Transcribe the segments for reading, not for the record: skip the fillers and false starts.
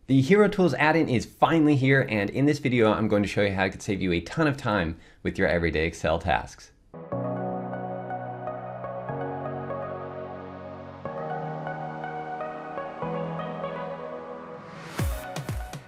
The Hero Tools add-in is finally here, and in this video I'm going to show you how it could save you a ton of time with your everyday Excel tasks.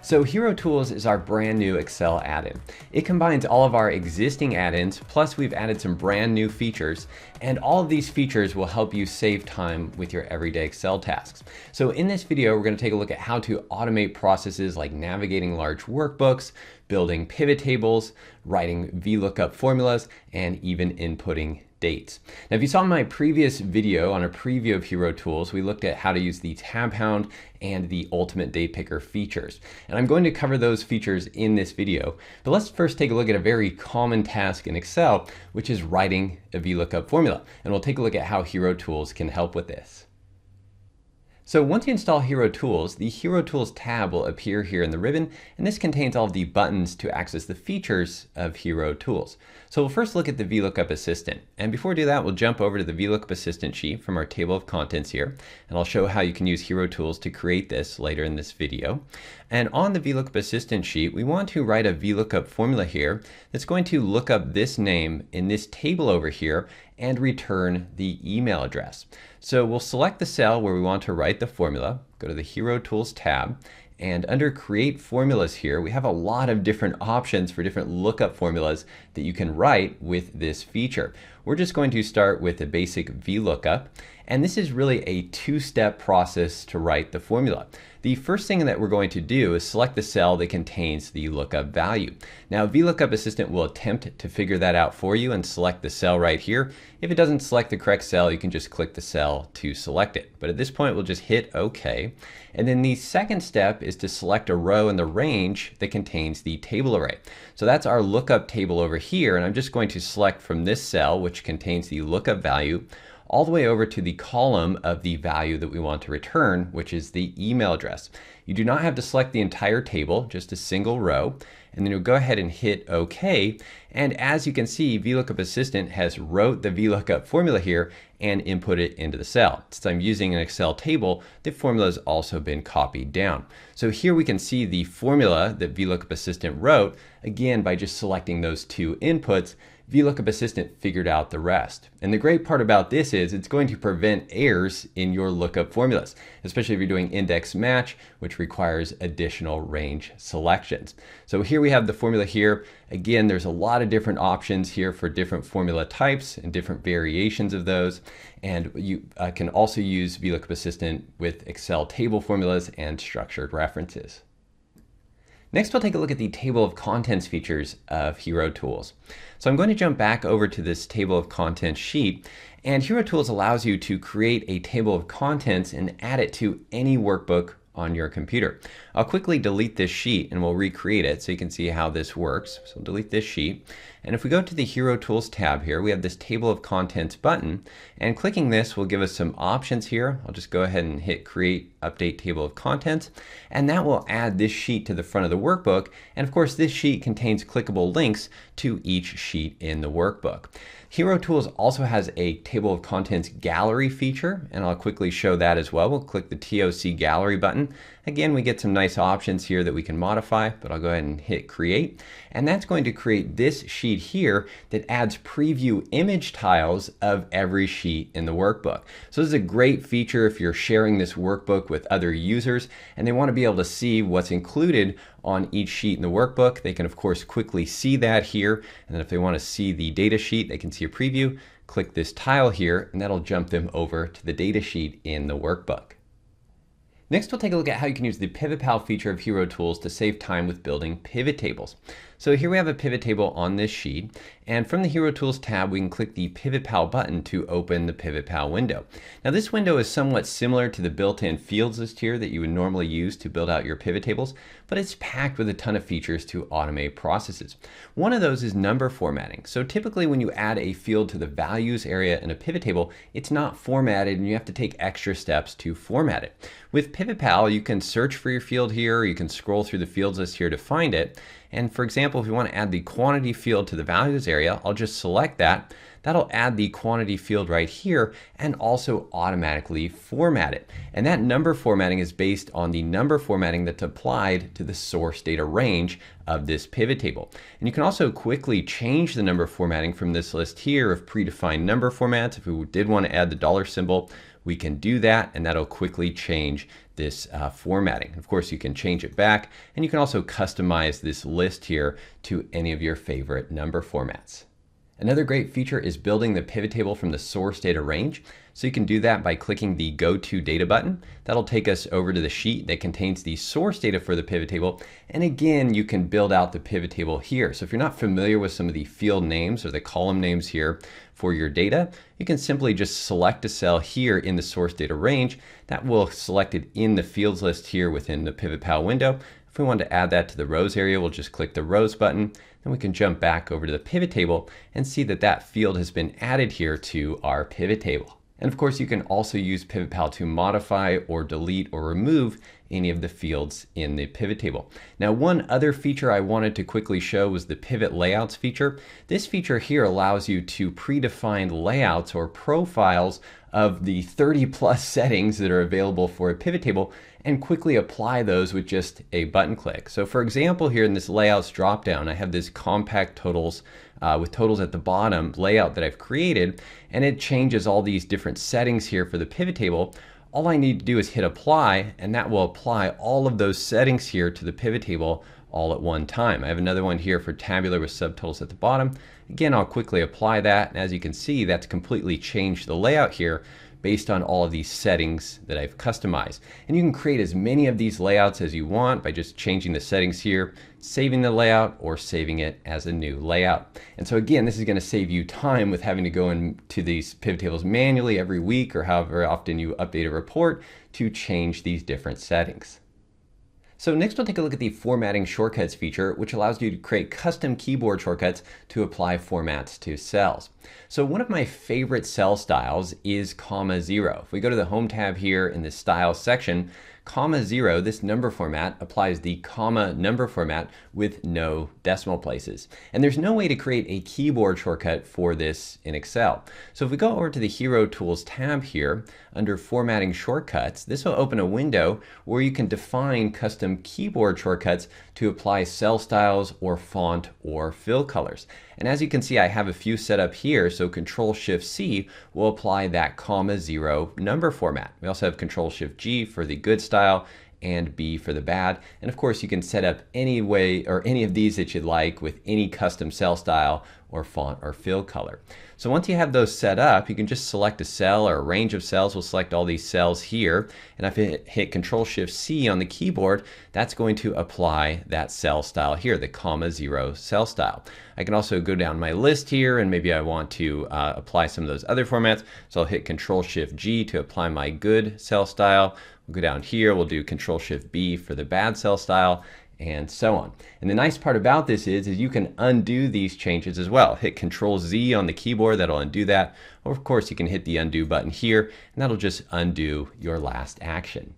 So Hero Tools is our brand new Excel add-in. It combines all of our existing add-ins, plus we've added some brand new features, and all of these features will help you save time with your everyday Excel tasks. So in this video, we're going to take a look at how to automate processes like navigating large workbooks, building pivot tables, writing VLOOKUP formulas, and even inputting dates. Now, if you saw my previous video on a preview of Hero Tools, we looked at how to use the tab hound and the ultimate date picker features. And I'm going to cover those features in this video. But let's first take a look at a very common task in Excel, which is writing a VLOOKUP formula. And we'll take a look at how Hero Tools can help with this. So once you install Hero Tools, the Hero Tools tab will appear here in the ribbon, and this contains all of the buttons to access the features of Hero Tools. So we'll first look at the Vlookup Assistant. And before we do that, we'll jump over to the Vlookup Assistant sheet from our table of contents here, and I'll show how you can use Hero Tools to create this later in this video. And on the Vlookup Assistant sheet, we want to write a VLOOKUP formula here that's going to look up this name in this table over here and return the email address. So we'll select the cell where we want to write the formula, go to the Hero Tools tab, and under Create Formulas here, we have a lot of different options for different lookup formulas that you can write with this feature. We're just going to start with a basic VLOOKUP, and this is really a two-step process to write the formula. The first thing that we're going to do is select the cell that contains the lookup value. Now, Vlookup Assistant will attempt to figure that out for you and select the cell right here. If it doesn't select the correct cell, you can just click the cell to select it. But at this point, we'll just hit OK. And then the second step is to select a row in the range that contains the table array. So that's our lookup table over here, and I'm just going to select from this cell, which contains the lookup value, all the way over to the column of the value that we want to return, which is the email address. You do not have to select the entire table, just a single row, and then you'll go ahead and hit OK. And as you can see, Vlookup Assistant has wrote the VLOOKUP formula here and input it into the cell. Since I'm using an Excel table, the formula has also been copied down. So here we can see the formula that Vlookup Assistant wrote, again by just selecting those two inputs. Vlookup Assistant figured out the rest. And the great part about this is it's going to prevent errors in your lookup formulas, especially if you're doing index match, which requires additional range selections. So here we have the formula here. Again, there's a lot of different options here for different formula types and different variations of those. And you can also use Vlookup Assistant with Excel table formulas and structured references. Next, we'll take a look at the table of contents features of Hero Tools. So I'm going to jump back over to this table of contents sheet, and Hero Tools allows you to create a table of contents and add it to any workbook on your computer. I'll quickly delete this sheet and we'll recreate it so you can see how this works. So I'll delete this sheet. And if we go to the Hero Tools tab here, we have this table of contents button, and clicking this will give us some options here. I'll just go ahead and hit Create Update Table of Contents, and that will add this sheet to the front of the workbook. And of course, this sheet contains clickable links to each sheet in the workbook. Hero Tools also has a table of contents gallery feature, and I'll quickly show that as well. We'll click the TOC gallery button. Again, we get some nice options here that we can modify, but I'll go ahead and hit create. And that's going to create this sheet here that adds preview image tiles of every sheet in the workbook. So this is a great feature if you're sharing this workbook with other users and they want to be able to see what's included on each sheet in the workbook. They can of course quickly see that here. And then if they want to see the data sheet, they can see a preview, click this tile here, and that'll jump them over to the data sheet in the workbook. Next, we'll take a look at how you can use the Pivot Pal feature of Hero Tools to save time with building pivot tables. So here we have a pivot table on this sheet, and from the Hero Tools tab, we can click the Pivot Pal button to open the Pivot Pal window. Now this window is somewhat similar to the built-in fields list here that you would normally use to build out your pivot tables, but it's packed with a ton of features to automate processes. One of those is number formatting. So typically when you add a field to the values area in a pivot table, it's not formatted and you have to take extra steps to format it. With Pivot Pal, you can search for your field here, or you can scroll through the fields list here to find it. And for example, if we want to add the quantity field to the values area, I'll just select that. That'll add the quantity field right here and also automatically format it. And that number formatting is based on the number formatting that's applied to the source data range of this pivot table. And you can also quickly change the number formatting from this list here of predefined number formats. If we did want to add the dollar symbol, we can do that, and that'll quickly change this formatting. Of course, you can change it back, and you can also customize this list here to any of your favorite number formats. Another great feature is building the pivot table from the source data range. So you can do that by clicking the Go to Data button. That'll take us over to the sheet that contains the source data for the pivot table. And again, you can build out the pivot table here. So if you're not familiar with some of the field names or the column names here for your data, you can simply just select a cell here in the source data range. That will select it in the fields list here within the Pivot Pal window. If we want to add that to the rows area, we'll just click the rows button. Then we can jump back over to the pivot table and see that that field has been added here to our pivot table. And of course, you can also use Pivot Pal to modify or delete or remove any of the fields in the pivot table. Now, one other feature I wanted to quickly show was the pivot layouts feature. This feature here allows you to predefine layouts or profiles of the 30+ settings that are available for a pivot table and quickly apply those with just a button click. So for example, here in this layouts dropdown, I have this compact totals with totals at the bottom layout that I've created, and it changes all these different settings here for the pivot table. All I need to do is hit apply, and that will apply all of those settings here to the pivot table all at one time. I have another one here for tabular with subtotals at the bottom. Again, I'll quickly apply that, and as you can see, that's completely changed the layout here based on all of these settings that I've customized. And you can create as many of these layouts as you want by just changing the settings here, saving the layout, or saving it as a new layout. And so again, this is going to save you time with having to go into these pivot tables manually every week or however often you update a report to change these different settings. So next we'll take a look at the formatting shortcuts feature, which allows you to create custom keyboard shortcuts to apply formats to cells. So one of my favorite cell styles is (0). If we go to the Home tab here in the Styles section, (0), this number format applies the comma number format with no decimal places. And there's no way to create a keyboard shortcut for this in Excel. So if we go over to the Hero Tools tab here, under Formatting Shortcuts, this will open a window where you can define custom keyboard shortcuts to apply cell styles or font or fill colors. And as you can see, I have a few set up here, so Control-Shift-C will apply that (0) number format. We also have Control-Shift-G for the good style and B for the bad. And of course, you can set up any way or any of these that you'd like with any custom cell style or font or fill color. So once you have those set up, you can just select a cell or a range of cells. We'll select all these cells here. And if I hit Control-Shift-C on the keyboard, that's going to apply that cell style here, the (0) cell style. I can also go down my list here, and maybe I want to apply some of those other formats. So I'll hit Control-Shift-G to apply my good cell style. We'll go down here, we'll do Control-Shift-B for the bad cell style, and so on. And the nice part about this is you can undo these changes as well. Hit Control-Z on the keyboard, that'll undo that. Or of course, you can hit the undo button here, and that'll just undo your last action.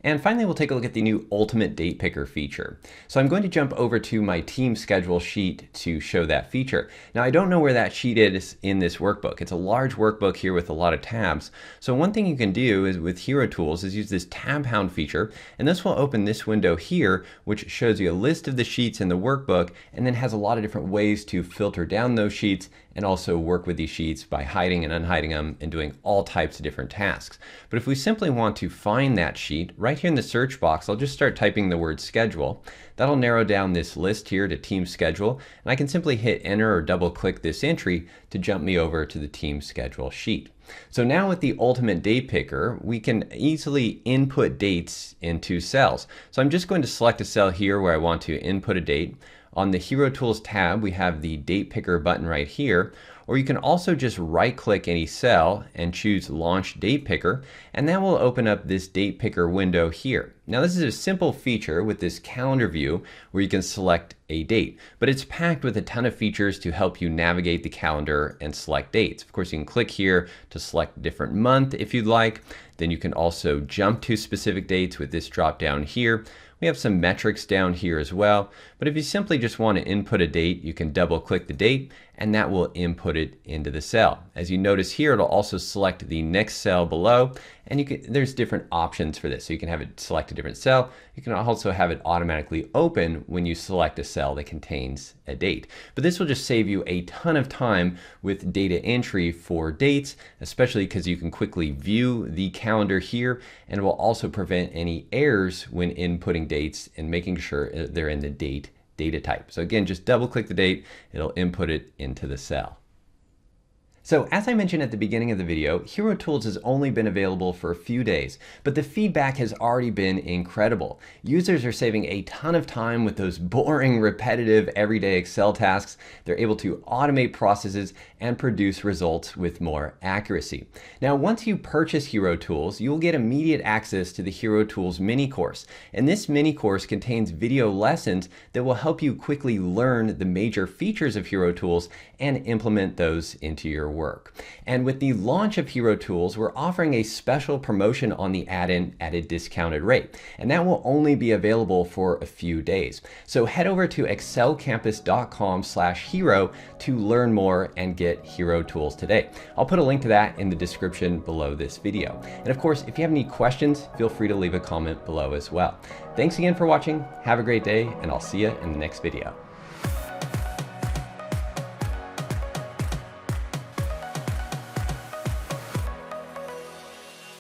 And finally, we'll take a look at the new Ultimate Date Picker feature. So I'm going to jump over to my team schedule sheet to show that feature. Now, I don't know where that sheet is in this workbook. It's a large workbook here with a lot of tabs. So one thing you can do is with Hero Tools is use this Tab Hound feature, and this will open this window here, which shows you a list of the sheets in the workbook, and then has a lot of different ways to filter down those sheets and also work with these sheets by hiding and unhiding them and doing all types of different tasks. But if we simply want to find that sheet, right here in the search box, I'll just start typing the word schedule. That'll narrow down this list here to team schedule, and I can simply hit enter or double click this entry to jump me over to the team schedule sheet. So now with the Ultimate Date Picker, we can easily input dates into cells. So I'm just going to select a cell here where I want to input a date. On the Hero Tools tab, we have the Date Picker button right here, or you can also just right-click any cell and choose Launch Date Picker, and that will open up this Date Picker window here. Now this is a simple feature with this calendar view where you can select a date, but it's packed with a ton of features to help you navigate the calendar and select dates. Of course, you can click here to select a different month if you'd like. Then you can also jump to specific dates with this drop down here. We have some metrics down here as well, but if you simply just want to input a date, you can double click the date and that will input it into the cell. As you notice here, it'll also select the next cell below, and there's different options for this. So you can have it select a different cell. You can also have it automatically open when you select a cell that contains a date. But this will just save you a ton of time with data entry for dates, especially because you can quickly view the calendar here, and it will also prevent any errors when inputting dates and making sure they're in the data type. So again, just double click the date, it'll input it into the cell. So as I mentioned at the beginning of the video, Hero Tools has only been available for a few days, but the feedback has already been incredible. Users are saving a ton of time with those boring, repetitive, everyday Excel tasks. They're able to automate processes and produce results with more accuracy. Now, once you purchase Hero Tools, you'll get immediate access to the Hero Tools mini course. And this mini course contains video lessons that will help you quickly learn the major features of Hero Tools and implement those into your work. And with the launch of Hero Tools, we're offering a special promotion on the add-in at a discounted rate. And that will only be available for a few days. So head over to excelcampus.com/hero to learn more and get Hero Tools today. I'll put a link to that in the description below this video. And of course, if you have any questions, feel free to leave a comment below as well. Thanks again for watching. Have a great day, and I'll see you in the next video.